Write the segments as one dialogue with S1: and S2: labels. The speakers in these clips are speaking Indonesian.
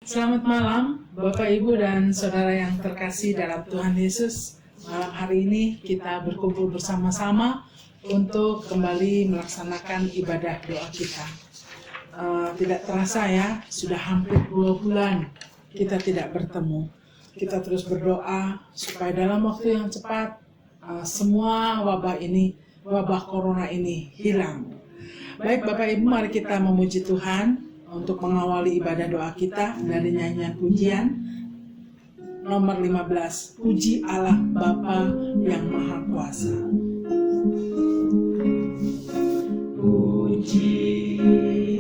S1: Selamat malam Bapak Ibu dan Saudara yang terkasih dalam Tuhan Yesus. Malam hari ini kita berkumpul bersama-sama untuk kembali melaksanakan ibadah doa kita. Tidak terasa ya, sudah hampir 2 bulan kita tidak bertemu. Kita terus berdoa supaya dalam waktu yang cepat semua wabah corona ini hilang. Baik Bapak Ibu, mari kita memuji Tuhan untuk mengawali ibadah doa kita dari nyanyian pujian nomor 15, Puji Allah Bapa yang Maha Kuasa. Puji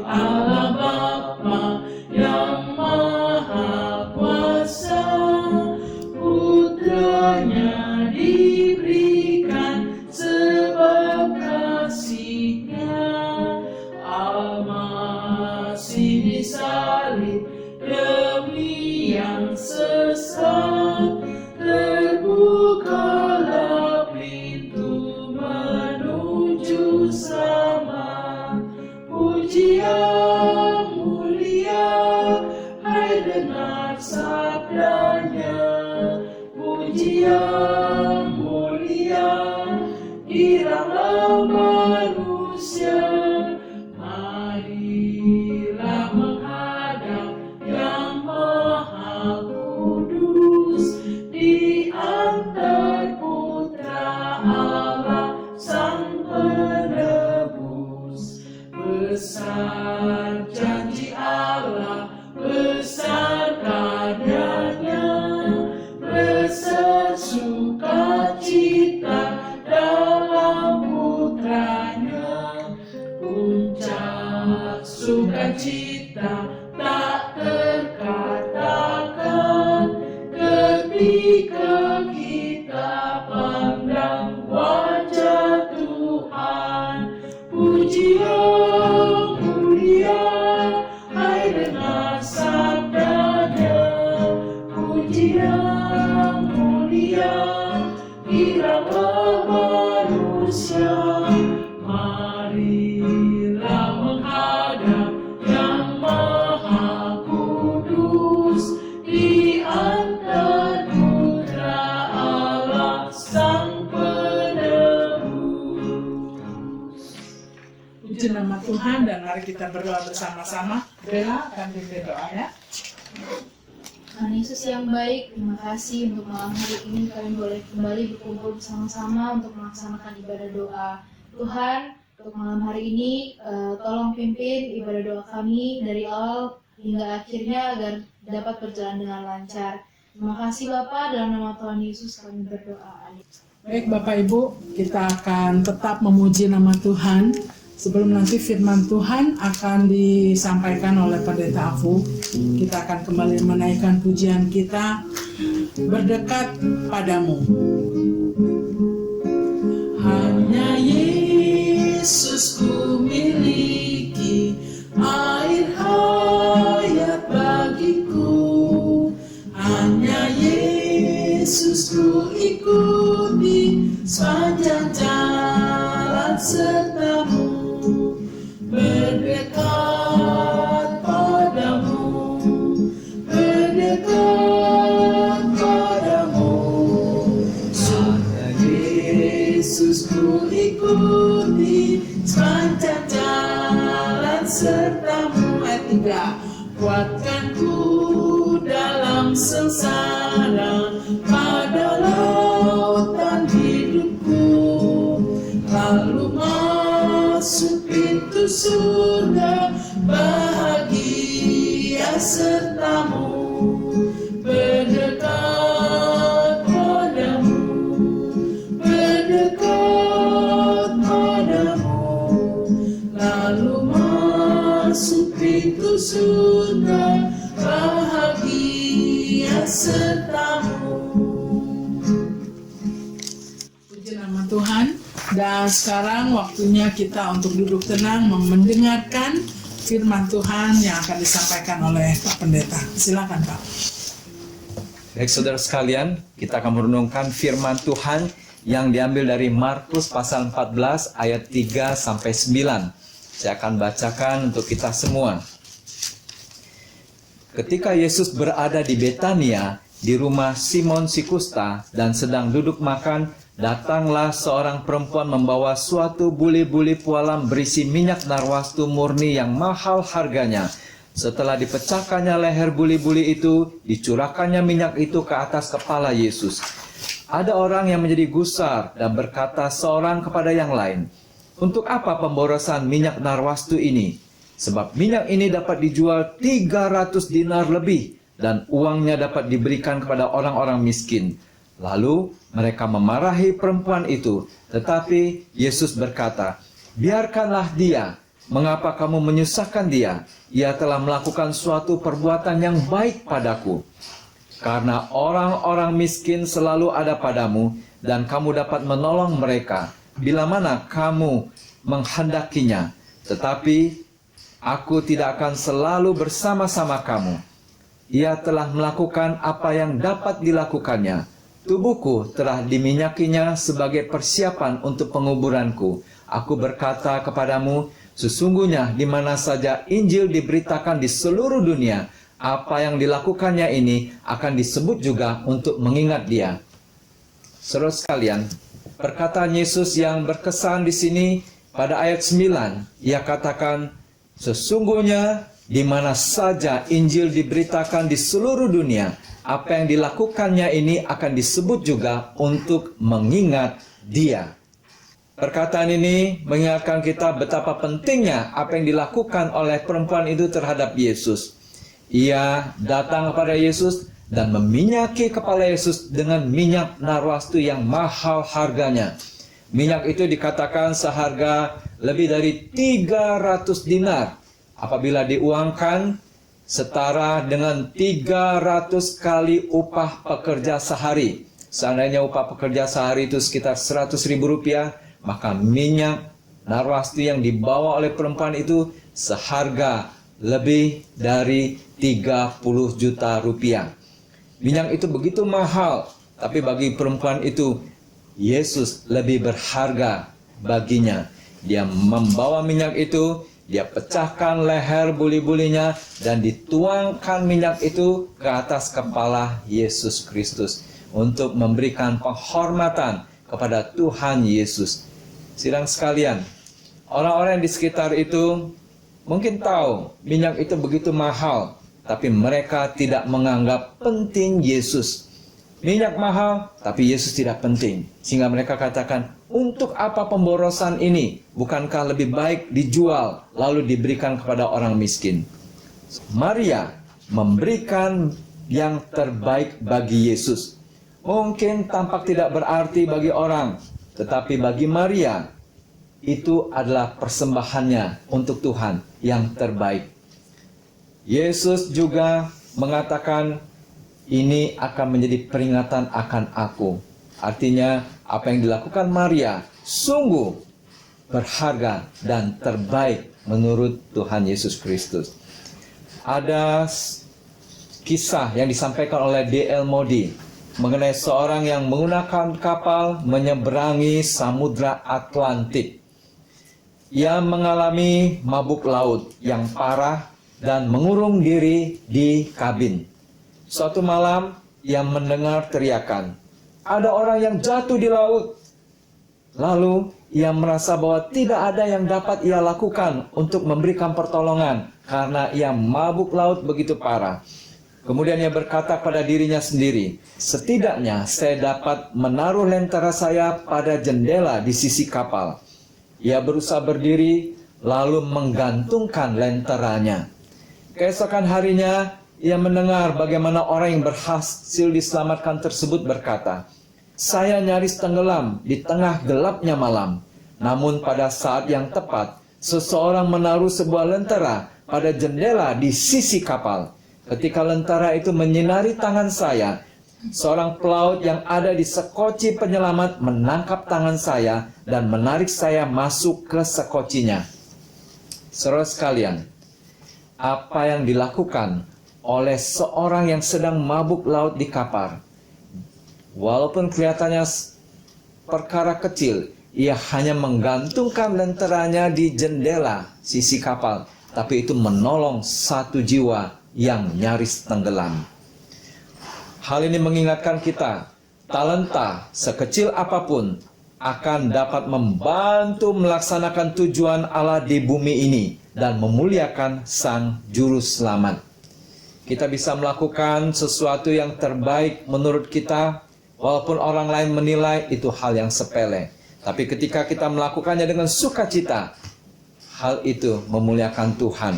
S1: Allah Bapa yang Maha Kuasa, putranya diberikan sebab kasih-Nya, Al-Masih disalib demi yang sesat, terbukalah pintu menuju selamat. Puji yang mulia, hai dengar sabdanya. Puji yang mulia, giranglah manusia. Marilah menghadap yang Maha Kudus, diantar Putra Allah Sang Penebus. Besar janji Allah, besar karyanya, besar sukacita dalam Putranya. Puncak sukacita tak terkatakan ketika kita pandang wajah Tuhan. Puji yang mulia, hai dengar sabdanya. Puji yang mulia, giranglah manusia. Marilah menghadap yang Maha Kudus, diantar Putra Allah Sang Penebus. Puji nama Tuhan, dan mari kita berdoa bersama-sama. Bella akan pimpin doa ya.
S2: Tuhan Yesus yang baik, terima kasih untuk malam hari ini kami boleh kembali berkumpul bersama-sama untuk melaksanakan ibadah doa. Tuhan, untuk malam hari ini tolong pimpin ibadah doa kami dari awal hingga akhirnya agar dapat berjalan dengan lancar. Terima kasih Bapa, dalam nama Tuhan Yesus kami berdoa.
S1: Baik Bapak Ibu, kita akan tetap memuji nama Tuhan. Sebelum nanti firman Tuhan akan disampaikan oleh Pendeta Afu, kita akan kembali menaikkan pujian kita, berdekat padamu. Hanya Yesus ku miliki, air hayat bagiku. Hanya Yesus ku ikuti sepanjang jalan sertamu. Berdekat padamu, berdekat padamu. Hanya Yesus ku ikuti sepanjang jalan sertamu. Ayat 3, kuatkan ku dalam sengsara, pada lautan hidupku, lalu masuk pintu surga, bahagia sertamu. Berdekat padamu, berdekat padamu, lalu masuk pintu surga, bahagia sertamu. Puji nama Tuhan. Dan sekarang waktunya kita untuk duduk tenang mendengarkan firman Tuhan yang akan disampaikan oleh Pak Pendeta. Silakan Pak.
S3: Baik saudara sekalian, kita akan merenungkan firman Tuhan yang diambil dari Markus pasal 14 ayat 3 sampai 9. Saya akan bacakan untuk kita semua. ketika Yesus berada di Betania, di rumah Simon si kusta, dan sedang duduk makan, datanglah seorang perempuan membawa suatu buli-buli pualam berisi minyak narwastu murni yang mahal harganya. Setelah dipecahkannya leher buli-buli itu, dicurahkannya minyak itu ke atas kepala Yesus. Ada orang yang menjadi gusar dan berkata seorang kepada yang lain, "Untuk apa pemborosan minyak narwastu ini? Sebab minyak ini dapat dijual 300 dinar lebih dan uangnya dapat diberikan kepada orang-orang miskin." Lalu mereka memarahi perempuan itu, tetapi Yesus berkata, "Biarkanlah dia. Mengapa kamu menyusahkan dia? Ia telah melakukan suatu perbuatan yang baik padaku. Karena orang-orang miskin selalu ada padamu, dan kamu dapat menolong mereka bila mana kamu menghendakinya. Tetapi aku tidak akan selalu bersama-sama kamu. Ia telah melakukan apa yang dapat dilakukannya. Tubuhku telah diminyakinya sebagai persiapan untuk penguburanku. Aku berkata kepadamu, sesungguhnya di mana saja Injil diberitakan di seluruh dunia, apa yang dilakukannya ini akan disebut juga untuk mengingat dia." Saudara sekalian, perkataan Yesus yang berkesan di sini pada ayat 9, ia katakan, sesungguhnya di mana saja Injil diberitakan di seluruh dunia, apa yang dilakukannya ini akan disebut juga untuk mengingat dia. Perkataan ini mengingatkan kita betapa pentingnya apa yang dilakukan oleh perempuan itu terhadap Yesus. Ia datang kepada Yesus dan meminyaki kepala Yesus dengan minyak narwastu yang mahal harganya. Minyak itu dikatakan seharga lebih dari 300 dinar. Apabila diuangkan, setara dengan 300 kali upah pekerja sehari. Seandainya upah pekerja sehari itu sekitar 100.000 rupiah, maka minyak narwastu yang dibawa oleh perempuan itu seharga lebih dari 30 juta rupiah. Minyak itu begitu mahal, tapi bagi perempuan itu, Yesus lebih berharga baginya. Dia membawa minyak itu, dia pecahkan leher buli-bulinya dan dituangkan minyak itu ke atas kepala Yesus Kristus untuk memberikan penghormatan kepada Tuhan Yesus. Sidang sekalian, orang-orang di sekitar itu mungkin tahu minyak itu begitu mahal, tapi mereka tidak menganggap penting Yesus. Minyak mahal, tapi Yesus tidak penting. Sehingga mereka katakan, untuk apa pemborosan ini? Bukankah lebih baik dijual, lalu diberikan kepada orang miskin? Maria memberikan yang terbaik bagi Yesus. Mungkin tampak tidak berarti bagi orang, tetapi bagi Maria, itu adalah persembahannya untuk Tuhan yang terbaik. Yesus juga mengatakan, ini akan menjadi peringatan akan aku. Artinya, apa yang dilakukan Maria sungguh berharga dan terbaik menurut Tuhan Yesus Kristus. Ada kisah yang disampaikan oleh D.L. Moody mengenai seorang yang menggunakan kapal menyeberangi Samudra Atlantik. Ia mengalami mabuk laut yang parah dan mengurung diri di kabin. Suatu malam, ia mendengar teriakan, ada orang yang jatuh di laut. Lalu, ia merasa bahwa tidak ada yang dapat ia lakukan untuk memberikan pertolongan karena ia mabuk laut begitu parah. Kemudian ia berkata pada dirinya sendiri, setidaknya saya dapat menaruh lentera saya pada jendela di sisi kapal. Ia berusaha berdiri, lalu menggantungkan lenteranya. Keesokan harinya, ia mendengar bagaimana orang yang berhasil diselamatkan tersebut berkata, saya nyaris tenggelam di tengah gelapnya malam. Namun pada saat yang tepat, seseorang menaruh sebuah lentera pada jendela di sisi kapal. Ketika lentera itu menyinari tangan saya, seorang pelaut yang ada di sekoci penyelamat menangkap tangan saya dan menarik saya masuk ke sekocinya. Saudara sekalian, apa yang dilakukan oleh seorang yang sedang mabuk laut di kapal, walaupun kelihatannya perkara kecil, ia hanya menggantungkan lenteranya di jendela sisi kapal, tapi itu menolong satu jiwa yang nyaris tenggelam. Hal ini mengingatkan kita, talenta sekecil apapun akan dapat membantu melaksanakan tujuan Allah di bumi ini dan memuliakan Sang Juru Selamat. Kita bisa melakukan sesuatu yang terbaik menurut kita, walaupun orang lain menilai itu hal yang sepele. Tapi ketika kita melakukannya dengan sukacita, hal itu memuliakan Tuhan.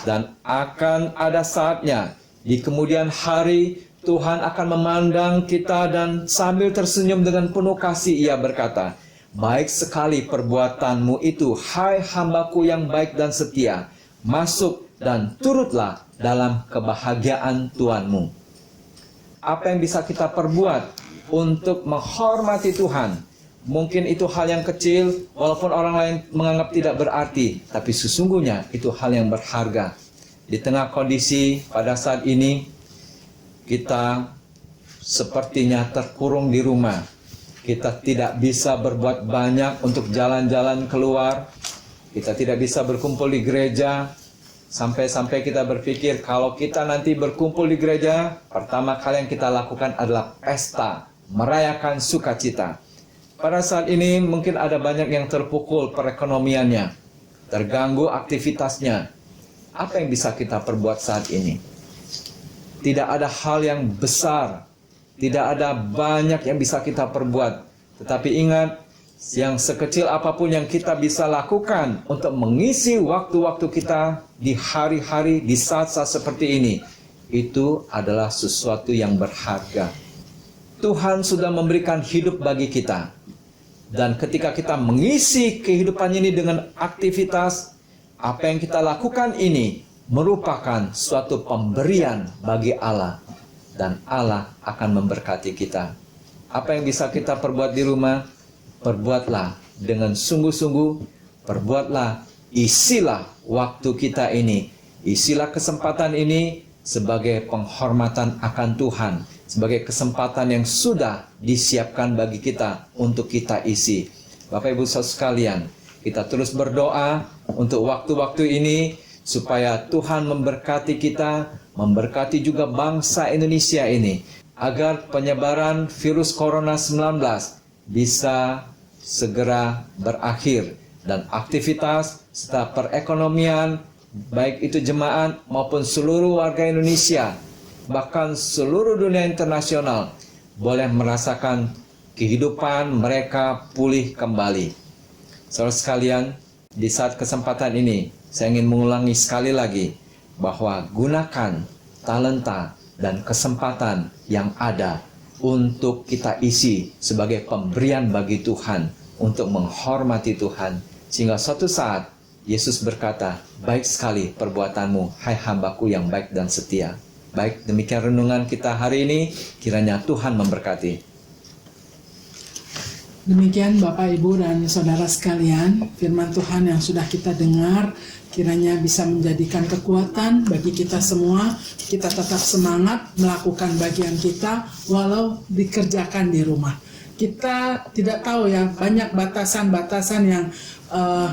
S3: Dan akan ada saatnya di kemudian hari Tuhan akan memandang kita dan sambil tersenyum dengan penuh kasih ia berkata, "Baik sekali perbuatanmu itu, hai hambaku yang baik dan setia. Masuk dan turutlah dalam kebahagiaan Tuhanmu." Apa yang bisa kita perbuat untuk menghormati Tuhan? Mungkin itu hal yang kecil, walaupun orang lain menganggap tidak berarti, tapi sesungguhnya itu hal yang berharga. Di tengah kondisi pada saat ini, kita sepertinya terkurung di rumah. Kita tidak bisa berbuat banyak untuk jalan-jalan keluar. Kita tidak bisa berkumpul di gereja. Sampai-sampai kita berpikir kalau kita nanti berkumpul di gereja, pertama kali yang kita lakukan adalah pesta, merayakan sukacita. Pada saat ini mungkin ada banyak yang terpukul perekonomiannya, terganggu aktivitasnya. Apa yang bisa kita perbuat saat ini? Tidak ada hal yang besar, tidak ada banyak yang bisa kita perbuat. Tetapi ingat, yang sekecil apapun yang kita bisa lakukan untuk mengisi waktu-waktu kita di hari-hari, di saat-saat seperti ini, itu adalah sesuatu yang berharga. Tuhan sudah memberikan hidup bagi kita. Dan ketika kita mengisi kehidupan ini dengan aktivitas, apa yang kita lakukan ini merupakan suatu pemberian bagi Allah, dan Allah akan memberkati kita. Apa yang bisa kita perbuat di rumah? Perbuatlah dengan sungguh-sungguh, perbuatlah, isilah waktu kita ini, isilah kesempatan ini sebagai penghormatan akan Tuhan, sebagai kesempatan yang sudah disiapkan bagi kita untuk kita isi. Bapak Ibu Saudara sekalian, kita terus berdoa untuk waktu-waktu ini, supaya Tuhan memberkati kita, memberkati juga bangsa Indonesia ini, agar penyebaran virus Corona 19 bisa segera berakhir, dan aktivitas serta perekonomian, baik itu jemaat maupun seluruh warga Indonesia, bahkan seluruh dunia internasional, boleh merasakan kehidupan mereka pulih kembali. Saudara sekalian, di saat kesempatan ini, saya ingin mengulangi sekali lagi bahwa gunakan talenta dan kesempatan yang ada untuk kita isi sebagai pemberian bagi Tuhan untuk menghormati Tuhan. Sehingga suatu saat Yesus berkata, "Baik sekali perbuatanmu, hai hambaku yang baik dan setia." Baik, demikian renungan kita hari ini. Kiranya Tuhan memberkati.
S1: Demikian Bapak, Ibu, dan Saudara sekalian, firman Tuhan yang sudah kita dengar kiranya bisa menjadikan kekuatan bagi kita semua. Kita tetap semangat melakukan bagian kita walau dikerjakan di rumah. Kita tidak tahu ya, banyak batasan-batasan yang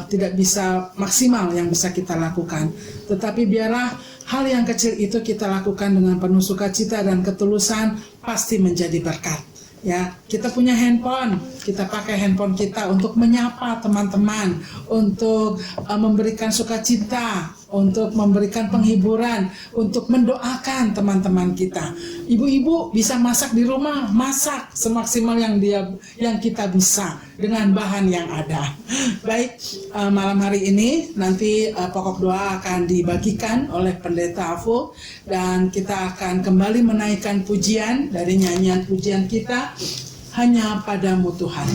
S1: tidak bisa maksimal yang bisa kita lakukan. Tetapi biarlah hal yang kecil itu kita lakukan dengan penuh sukacita dan ketulusan, pasti menjadi berkat. Ya, kita punya handphone, kita pakai handphone kita untuk menyapa teman-teman, untuk memberikan sukacita, untuk memberikan penghiburan, untuk mendoakan teman-teman kita. Ibu-ibu bisa masak di rumah, masak semaksimal yang kita bisa dengan bahan yang ada. Baik, malam hari ini nanti pokok doa akan dibagikan oleh Pendeta Aful, dan kita akan kembali menaikkan pujian dari nyanyian pujian kita, Hanya Padamu Tuhan.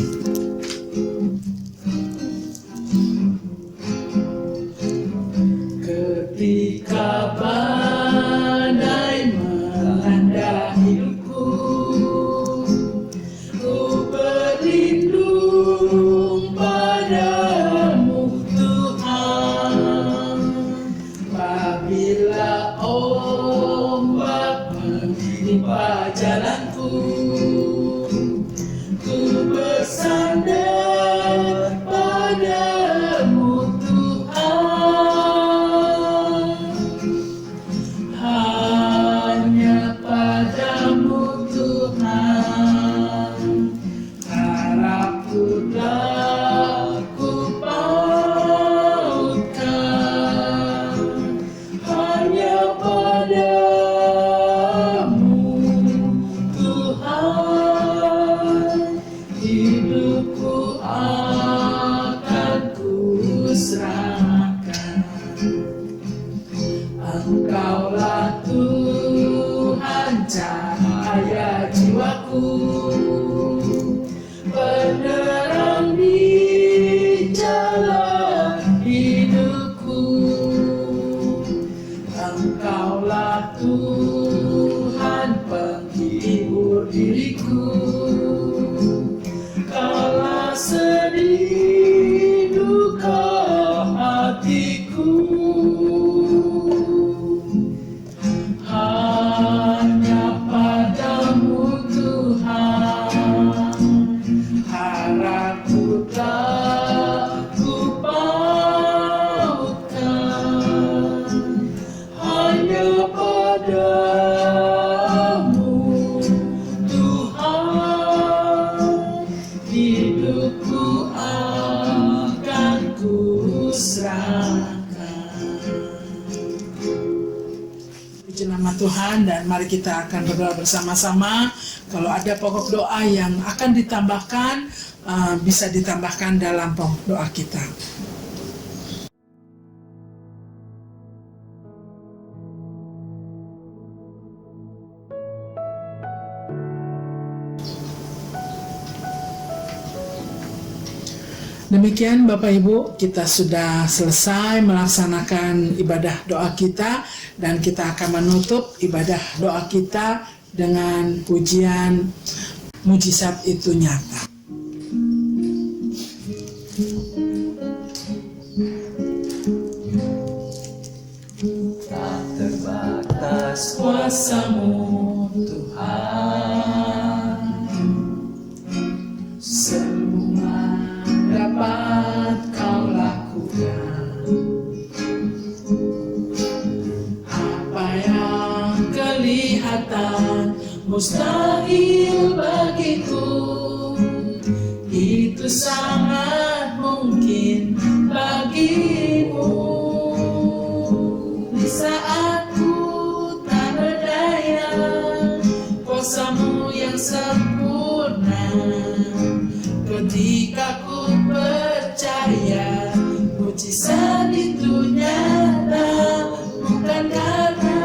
S1: Ketika badai melanda hidupku, ku berlindung padamu Tuhan. Apabila ombak menimpa jalanku, ku bersandar padamu Tuhan. padamu, Tuhan, hidupku akan kuserahkan. Engkaulah Tuhan, cahaya jiwaku, penerang di jalan hidupku. Engkaulah Tuhan, penghibur diriku, kala sedih duka hatiku. Hanya padamu Tuhan, harapku tak kupautkan. Hanya padamu Tuhan, hidupku akan kuserahkan. Puji nama Tuhan, dan mari kita akan berdoa bersama-sama. Kalau ada pokok doa yang akan ditambahkan, bisa ditambahkan dalam pokok doa kita. Demikian Bapak Ibu, kita sudah selesai melaksanakan ibadah doa kita, dan kita akan menutup ibadah doa kita dengan pujian mujizat itu nyata.
S3: Tak terbatas
S1: Kuasa-Mu Tuhan, semua dapat Kau lakukan. Apa yang kelihatan mustahil bagiku, itu sangat mungkin bagimu. Di saat ku tak berdaya, kuasa-Mu yang sempurna. Ketika ku percaya, mujizat itu nyata, bukan karena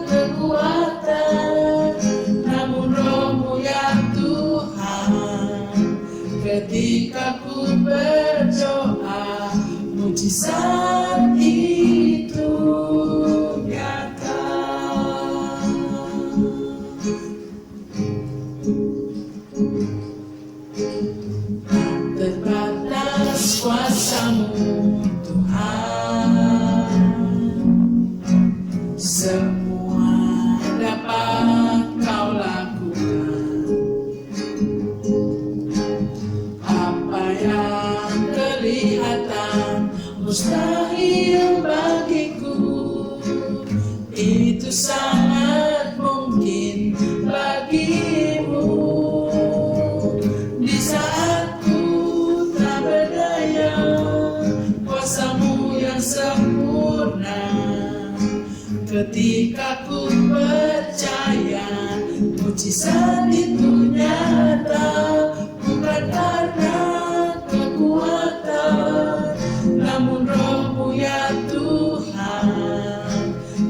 S1: kekuatan, namun Roh-Mu ya Tuhan. Ketika ku berdoa, mujizat itu nyata. Terbatas kuasa-Mu Tuhan, semua dapat Kau lakukan. Apa yang kelihatan mustahil bagiku, itu sangat mungkin bagimu. Di saat ku tak berdaya, kuasa-Mu yang sempurna. Ketika ku percaya, mujizat itu nyata, bukan karena kekuatan, namun Roh-Mu ya Tuhan.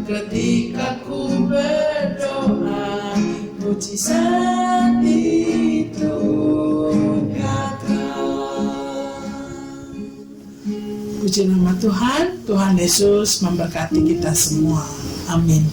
S1: Ketika ku berdoa, mujizat itu nyata. Puji nama Tuhan, Tuhan Yesus memberkati kita semua. Amin.